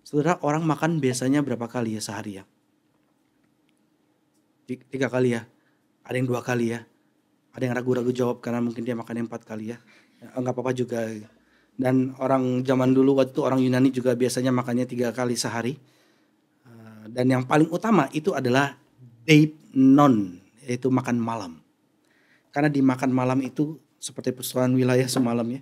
Speaker 1: saudara, orang makan biasanya berapa kali ya sehari ya? 3 kali ya? Ada yang 2 kali ya? Ada yang ragu-ragu jawab karena mungkin dia makan yang 4 kali ya? Enggak apa-apa juga. Dan orang zaman dulu waktu itu orang Yunani juga biasanya makannya 3 kali sehari. Dan yang paling utama itu adalah deipnon, yaitu makan malam. Karena di makan malam itu seperti persoalan wilayah semalam ya.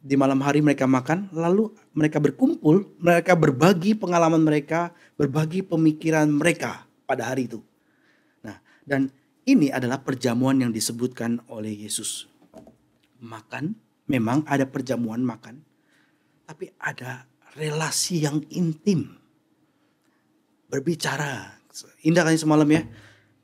Speaker 1: Di malam hari mereka makan, lalu mereka berkumpul, mereka berbagi pengalaman mereka, berbagi pemikiran mereka pada hari itu. Nah, dan ini adalah perjamuan yang disebutkan oleh Yesus. Makan, memang ada perjamuan makan, tapi ada relasi yang intim. Berbicara, indah kan semalam ya,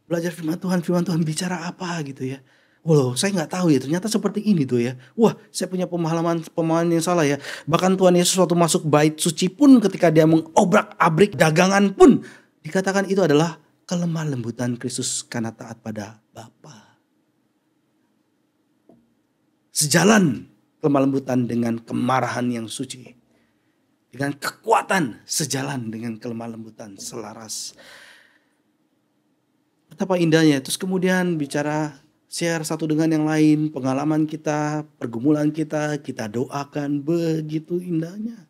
Speaker 1: belajar firman Tuhan bicara apa gitu ya. Wow, saya nggak tahu ya, ternyata seperti ini tuh ya. Wah, saya punya pemahaman yang salah ya. Bahkan Tuhan Yesus waktu masuk bait suci pun ketika dia mengobrak-abrik dagangan pun dikatakan itu adalah kelemah lembutan Kristus karena taat pada Bapa. Sejalan kelemah lembutan dengan kemarahan yang suci. Dengan kekuatan sejalan dengan kelemah lembutan selaras. Betapa indahnya. Terus kemudian bicara share satu dengan yang lain, pengalaman kita, pergumulan kita doakan, begitu indahnya.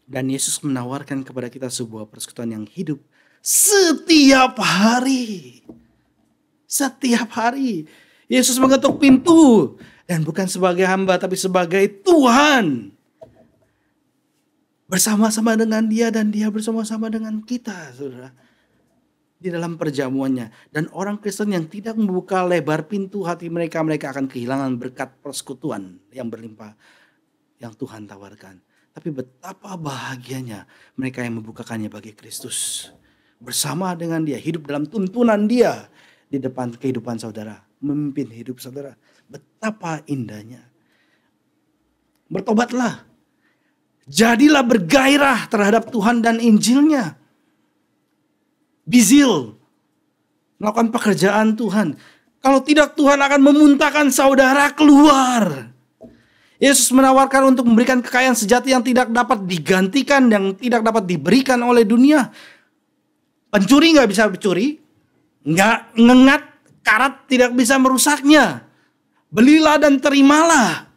Speaker 1: Dan Yesus menawarkan kepada kita sebuah persekutuan yang hidup setiap hari. Setiap hari. Yesus mengetuk pintu dan bukan sebagai hamba tapi sebagai Tuhan. Bersama-sama dengan dia dan dia bersama-sama dengan kita, saudara. Di dalam perjamuannya. Dan orang Kristen yang tidak membuka lebar pintu hati mereka, mereka akan kehilangan berkat persekutuan yang berlimpah yang Tuhan tawarkan. Tapi betapa bahagianya mereka yang membukakannya bagi Kristus. Bersama dengan dia, hidup dalam tuntunan dia di depan kehidupan saudara. Memimpin hidup saudara. Betapa indahnya. Bertobatlah. Jadilah bergairah terhadap Tuhan dan Injilnya. Bizil. Melakukan pekerjaan Tuhan. Kalau tidak Tuhan akan memuntahkan saudara keluar. Yesus menawarkan untuk memberikan kekayaan sejati yang tidak dapat digantikan. Yang tidak dapat diberikan oleh dunia. Pencuri gak bisa mencuri. Gak ngengat. Karat tidak bisa merusaknya. Belilah dan terimalah.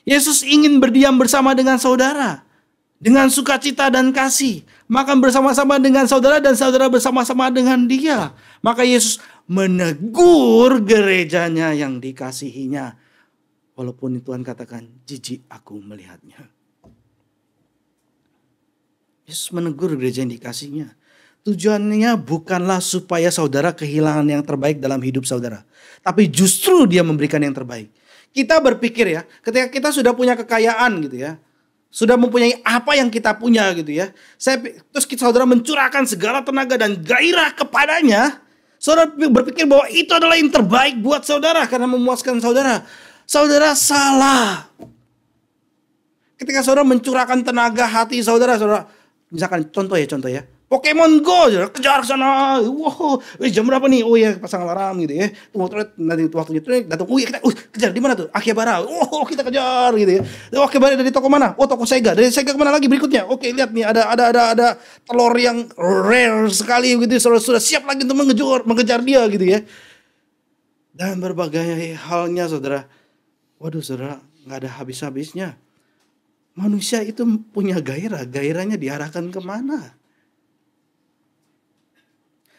Speaker 1: Yesus ingin berdiam bersama dengan saudara. Dengan sukacita dan kasih. Makan bersama-sama dengan saudara dan saudara bersama-sama dengan dia. Maka Yesus menegur gerejanya yang dikasihinya. Walaupun Tuhan katakan, jijik aku melihatnya. Yesus menegur gereja yang dikasihinya. Tujuannya bukanlah supaya saudara kehilangan yang terbaik dalam hidup saudara. Tapi justru dia memberikan yang terbaik. Kita berpikir ya, ketika kita sudah punya kekayaan gitu ya. Sudah mempunyai apa yang kita punya gitu ya. Terus saudara mencurahkan segala tenaga dan gairah kepadanya. Saudara berpikir bahwa itu adalah yang terbaik buat saudara karena memuaskan saudara. Saudara salah. Ketika saudara mencurahkan tenaga hati saudara. Misalkan contoh ya. Pokemon Go, saudara, kejar ke sana. Wow, jam berapa nih? Oh ya, pasang alarm gitu ya. Tunggu terus nanti waktunya terus datang. Oh ya kita, kejar di mana tuh? Akihabara. Oh kita kejar gitu ya. Oh, Akihabara dari toko mana? Oh toko Sega. Dari Sega kemana lagi berikutnya? Oke lihat nih ada telur yang rare sekali gitu. Saudara sudah siap lagi untuk mengejar dia gitu ya. Dan berbagai halnya saudara. Waduh saudara, nggak ada habis-habisnya. Manusia itu punya gairah. Gairahnya diarahkan kemana?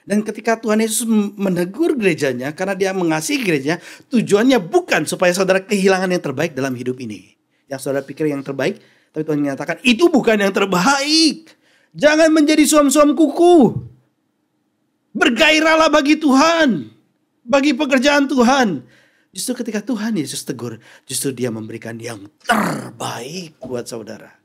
Speaker 1: Dan ketika Tuhan Yesus menegur gerejanya karena dia mengasihi gerejanya, tujuannya bukan supaya saudara kehilangan yang terbaik dalam hidup ini. Yang saudara pikir yang terbaik, tapi Tuhan menyatakan itu bukan yang terbaik. Jangan menjadi suam-suam kuku. Bergairahlah bagi Tuhan, bagi pekerjaan Tuhan. Justru ketika Tuhan Yesus tegur, justru dia memberikan yang terbaik buat saudara.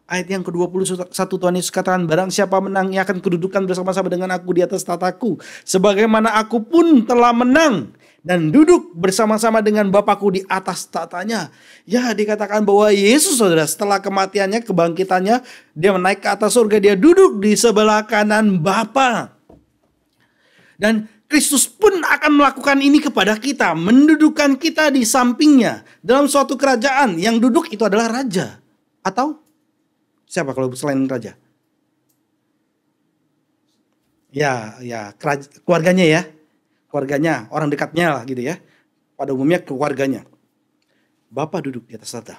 Speaker 1: Ayat yang ke-21 Tuhan Yesus katakan, barang siapa menang ia akan kedudukan bersama-sama dengan aku di atas tataku. Sebagaimana aku pun telah menang dan duduk bersama-sama dengan Bapakku di atas tatanya. Ya dikatakan bahwa Yesus saudara setelah kematiannya, kebangkitannya, dia naik ke atas surga, dia duduk di sebelah kanan Bapa. Dan Kristus pun akan melakukan ini kepada kita, mendudukkan kita di sampingnya dalam suatu kerajaan yang duduk itu adalah raja. Atau siapa kalau selain raja? Ya, keluarganya ya. Keluarganya, orang dekatnya lah gitu ya. Pada umumnya keluarganya. Bapa duduk di atas tahta.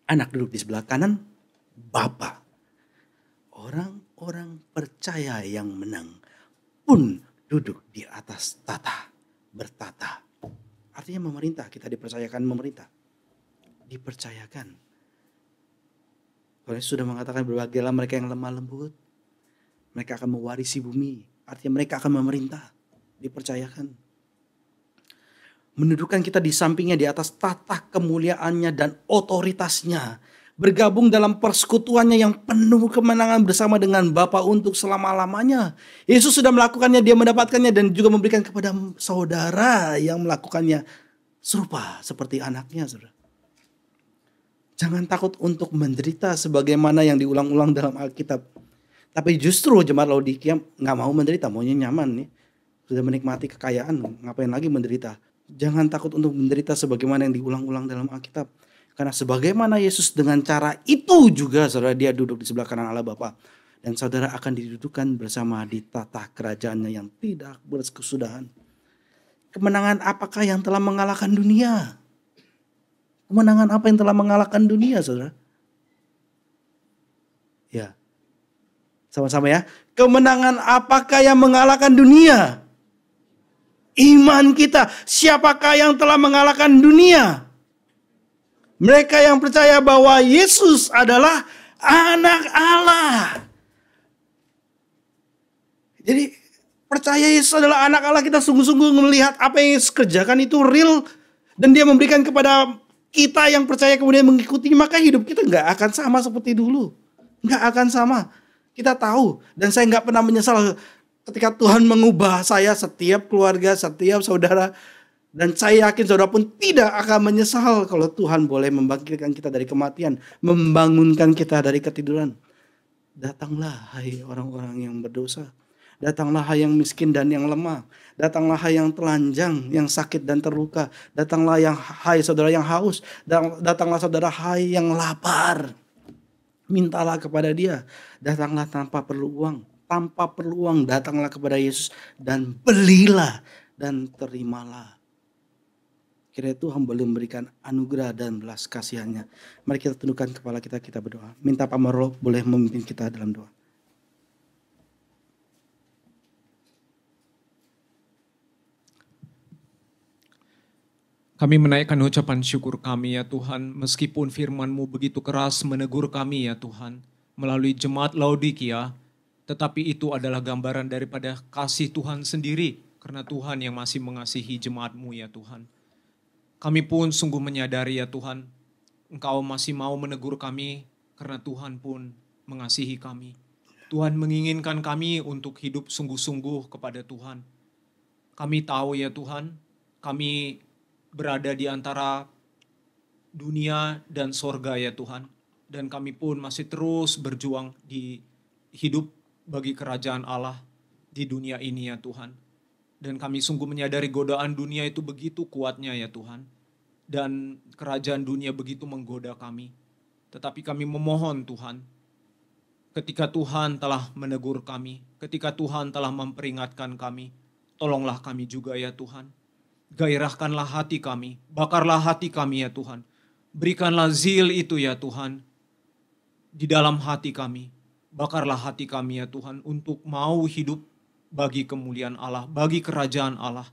Speaker 1: Anak duduk di sebelah kanan Bapa. Orang-orang percaya yang menang pun duduk di atas tahta, bertata. Artinya memerintah, kita dipercayakan memerintah. Dipercayakan. Tuhan Yesus sudah mengatakan berbagailah mereka yang lemah lembut. Mereka akan mewarisi bumi. Artinya mereka akan memerintah. Dipercayakan. Mendudukan kita di sampingnya di atas tata kemuliaannya dan otoritasnya. Bergabung dalam persekutuannya yang penuh kemenangan bersama dengan Bapa untuk selama-lamanya. Yesus sudah melakukannya, dia mendapatkannya dan juga memberikan kepada saudara yang melakukannya. Serupa seperti anaknya saudara. Jangan takut untuk menderita sebagaimana yang diulang-ulang dalam Alkitab. Tapi justru jemaat Laodikia nggak mau menderita, maunya nyaman nih. Sudah menikmati kekayaan, ngapain lagi menderita. Jangan takut untuk menderita sebagaimana yang diulang-ulang dalam Alkitab. Karena sebagaimana Yesus dengan cara itu juga saudara dia duduk di sebelah kanan Allah Bapa. Dan saudara akan didudukan bersama di tata kerajaannya yang tidak berkesudahan. Kemenangan apakah yang telah mengalahkan dunia? Kemenangan apa yang telah mengalahkan dunia, saudara? Ya, sama-sama ya. Kemenangan apakah yang mengalahkan dunia? Iman kita. Siapakah yang telah mengalahkan dunia? Mereka yang percaya bahwa Yesus adalah anak Allah. Jadi percaya Yesus adalah anak Allah, kita sungguh-sungguh melihat apa yang Yesus kerjakan itu real. Dan dia memberikan kepada kita yang percaya kemudian mengikuti, maka hidup kita nggak akan sama seperti dulu. Nggak akan sama. Kita tahu. Dan saya nggak pernah menyesal ketika Tuhan mengubah saya, setiap keluarga, setiap saudara. Dan saya yakin saudara pun tidak akan menyesal kalau Tuhan boleh membangkitkan kita dari kematian. Membangunkan kita dari ketiduran. Datanglah hai orang-orang yang berdosa. Datanglah hai yang miskin dan yang lemah. Datanglah hai yang telanjang, yang sakit dan terluka. Datanglah yang hai saudara yang haus. Datanglah saudara hai yang lapar. Mintalah kepada dia. Datanglah tanpa perlu uang. Tanpa perlu uang datanglah kepada Yesus. Dan belilah dan terimalah. Kiranya Tuhan boleh memberikan anugerah dan belas kasihannya. Mari kita tundukkan kepala kita, kita berdoa. Minta Pak Marlo boleh memimpin kita dalam doa.
Speaker 2: Kami menaikkan ucapan syukur kami ya Tuhan, meskipun firman-Mu begitu keras menegur kami ya Tuhan, melalui jemaat Laodikia, tetapi itu adalah gambaran daripada kasih Tuhan sendiri, karena Tuhan yang masih mengasihi jemaat-Mu ya Tuhan. Kami pun sungguh menyadari ya Tuhan, Engkau masih mau menegur kami, karena Tuhan pun mengasihi kami. Tuhan menginginkan kami untuk hidup sungguh-sungguh kepada Tuhan. Kami tahu ya Tuhan, kami berada di antara dunia dan sorga ya Tuhan. Dan kami pun masih terus berjuang di hidup bagi kerajaan Allah di dunia ini ya Tuhan. Dan kami sungguh menyadari godaan dunia itu begitu kuatnya ya Tuhan. Dan kerajaan dunia begitu menggoda kami. Tetapi kami memohon Tuhan, ketika Tuhan telah menegur kami, ketika Tuhan telah memperingatkan kami, tolonglah kami juga ya Tuhan. Gairahkanlah hati kami, bakarlah hati kami ya Tuhan. Berikanlah zeal itu ya Tuhan di dalam hati kami. Bakarlah hati kami ya Tuhan untuk mau hidup bagi kemuliaan Allah, bagi kerajaan Allah.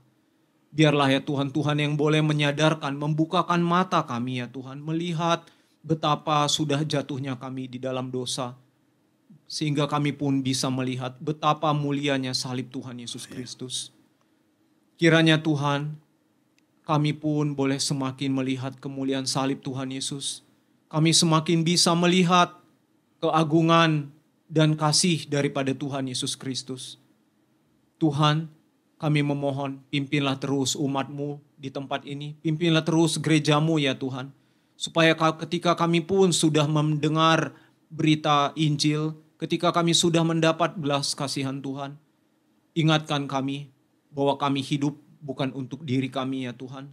Speaker 2: Biarlah ya Tuhan, Tuhan yang boleh menyadarkan, membukakan mata kami ya Tuhan, melihat betapa sudah jatuhnya kami di dalam dosa, sehingga kami pun bisa melihat betapa mulianya salib Tuhan Yesus Kristus. Kiranya Tuhan, kami pun boleh semakin melihat kemuliaan salib Tuhan Yesus. Kami semakin bisa melihat keagungan dan kasih daripada Tuhan Yesus Kristus. Tuhan, kami memohon, pimpinlah terus umat-Mu di tempat ini. Pimpinlah terus gereja-Mu ya Tuhan. Supaya ketika kami pun sudah mendengar berita Injil, ketika kami sudah mendapat belas kasihan Tuhan, ingatkan kami bahwa kami hidup bukan untuk diri kami ya Tuhan.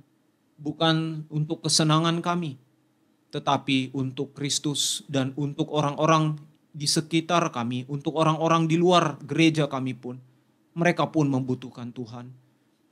Speaker 2: Bukan untuk kesenangan kami, tetapi untuk Kristus dan untuk orang-orang di sekitar kami, untuk orang-orang di luar gereja kami pun. Mereka pun membutuhkan Tuhan.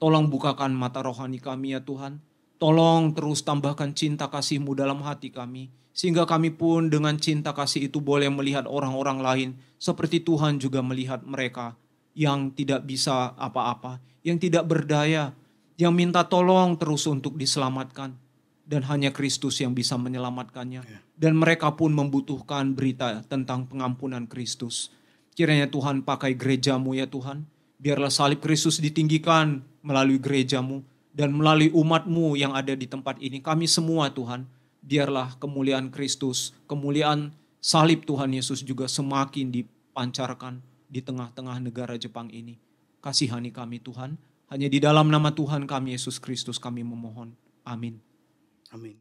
Speaker 2: Tolong bukakan mata rohani kami ya Tuhan. Tolong terus tambahkan cinta kasih-Mu dalam hati kami. Sehingga kami pun dengan cinta kasih itu boleh melihat orang-orang lain. Seperti Tuhan juga melihat mereka yang tidak bisa apa-apa. Yang tidak berdaya. Yang minta tolong terus untuk diselamatkan. Dan hanya Kristus yang bisa menyelamatkannya. Dan mereka pun membutuhkan berita tentang pengampunan Kristus. Kiranya Tuhan pakai gereja-Mu ya Tuhan. Biarlah salib Kristus ditinggikan melalui gereja-Mu dan melalui umat-Mu yang ada di tempat ini. Kami semua Tuhan, biarlah kemuliaan Kristus, kemuliaan salib Tuhan Yesus juga semakin dipancarkan di tengah-tengah negara Jepang ini. Kasihani kami Tuhan, hanya di dalam nama Tuhan kami Yesus Kristus kami memohon. Amin.
Speaker 1: Amin.